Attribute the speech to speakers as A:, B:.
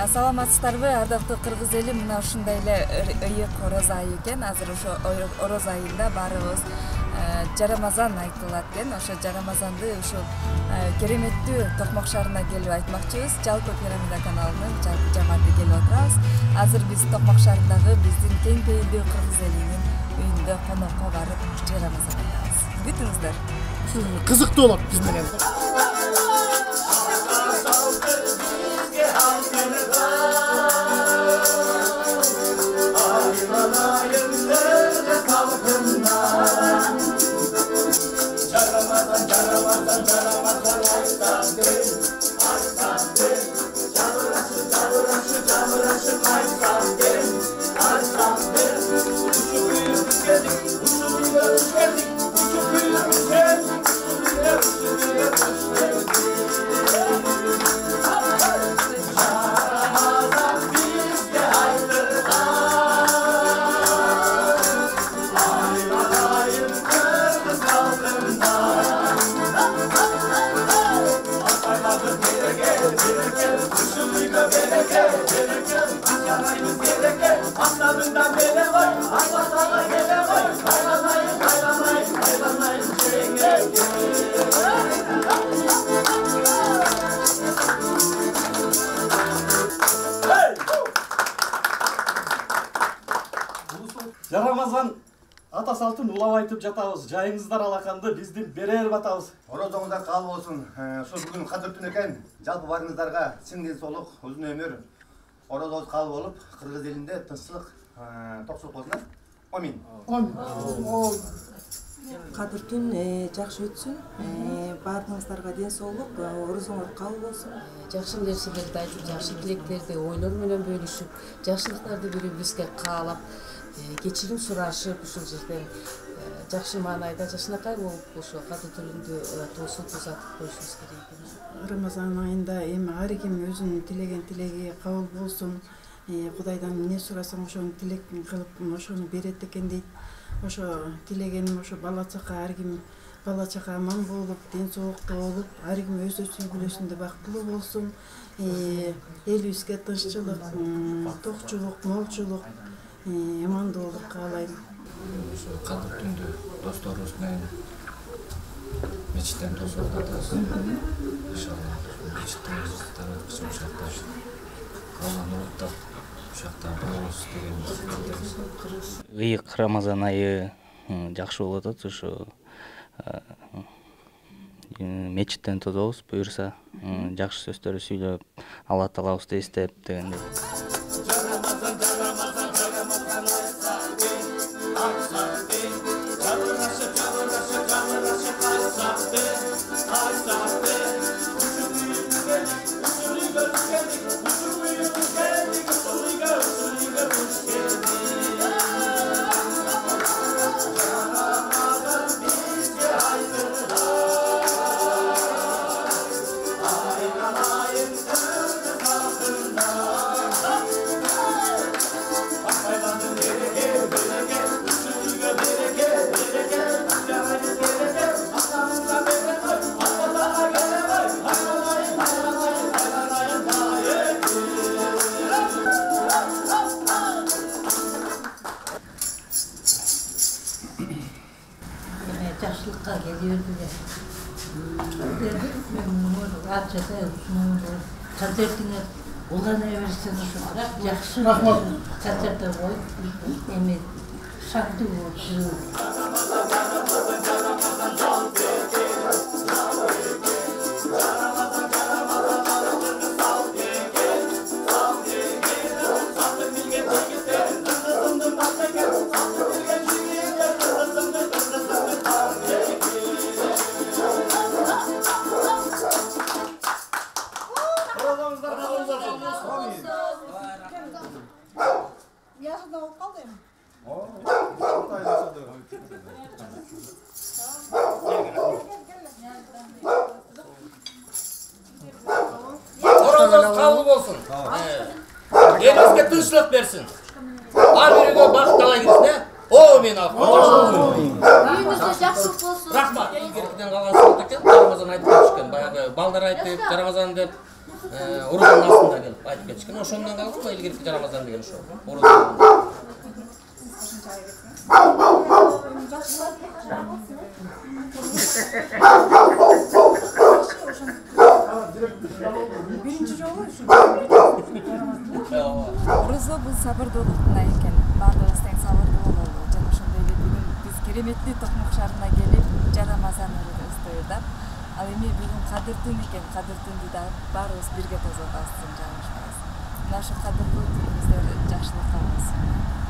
A: Саламатсыздарбы, ардактуу кыргыз эли, мына ушундай эле ыйык ороз айы экен. Азыр ошо ороз айында баарыбыз жарамазан айтылат экен. Ошо жарамазанды ушул кереметтүү Токмок шаарына келип айтмакчыбыз. Жалпы Пирамида каналынын жалпы жамааты келип отурабыз. Азыр биз Токмок шаарындагы биздин кең пейилдүү кыргыз элинин үйүндө конокко барып жарамазан айтабыз. Күтүңүздөр.
B: Кызыктуу болот биз менен.
C: Жарамазан ата салтын улап айтып жатабыз. Жайыңыздар алаканды биздин берер батабыз.
D: Орозоңузда кабыл болсун. Ошо бүгүн кадыр түн экен. Жалпы барыңыздарга чың денсаулык, узун өмүр, орозоңуз кабыл болуп, кыргыз элинде тынччылык, токчулук болсун. Амин.
E: Кадыр түн жакшы өтсүн. Баарыңыздарга денсаулык, орозоңор кабыл болсун.
F: Жакшы нерселерди айтып, жакшы тилектерди ойлор менен бөлүшүп, жакшылыктарды бири-бирибизге каалап, кечирим сурашып, ушул жерден жакшы маанайда жакшынакай болуп ошо кадыр түнүндө тоосун тузатып коюшубуз керек.
E: Рамазан айында эми ар ким өзүнүн тилеген тилеги кабыл болсун. Кудайдан эмне сурасаң ошону тилек кылып ошону берет экен дейт. Ошо тилегеним ошо бала чака ар ким бала чака аман болуп, денсаулыктуу болуп, ар ким өз үй бүлөсүндө бактылуу болсун. Элибизге тынччылык, токчулук, молчулук, амандуулук каалайм.
G: Ошо кадыр түндө досторубуз менен мечиттен тосуп атабыз. Иншалла мечиттен таратып ошакташ калган уруттар ошакта болобуз деген үмүттөбүз.
H: Ыйык Рамазан айы жакшы болуп атат. Ошо мечиттен тозобуз, буюрса жакшы сөздөрдү сүйлөп, Алла таалабызды эстеп дегендей.
I: Жакшылыкка келиверди. Концертиңер улана берсин ушу. Жакшы концерттер коюп, эми шактуу болчу.
J: Yaşında olup kaldı mı?
K: Orozunuz kabul bolsun. Elinizge tınçlık versin. Ar birine bak dala girsin. O men af.
I: Үйүңүздө жакшылык болсун.
K: Рахмат. Игеркиден калган сылды экен. Жарамазан айтып өтүшкөн. Баягы балдар айтып, Жарамазан деп орозанын астында келип айтып кетишкен. Ошондон калган илгерки Жарамазан деген ошо. Орозан.
A: Биринчи жолу ушу орозо бул сабырдуулуктун айы экен. Баардыгыбыз тең сабырдуу бололу. Жана ошондой эле бүгүн биз кереметли Токмок шаарына келип Жарамазан ырдап, ал эми бүгүн кадыр түн экен. Кадыр түндү да баарыбыз бирге тособуз, жагышпайбыз. Мына ушу кадырлуу түнүңүздөр жакшылыкка болсун.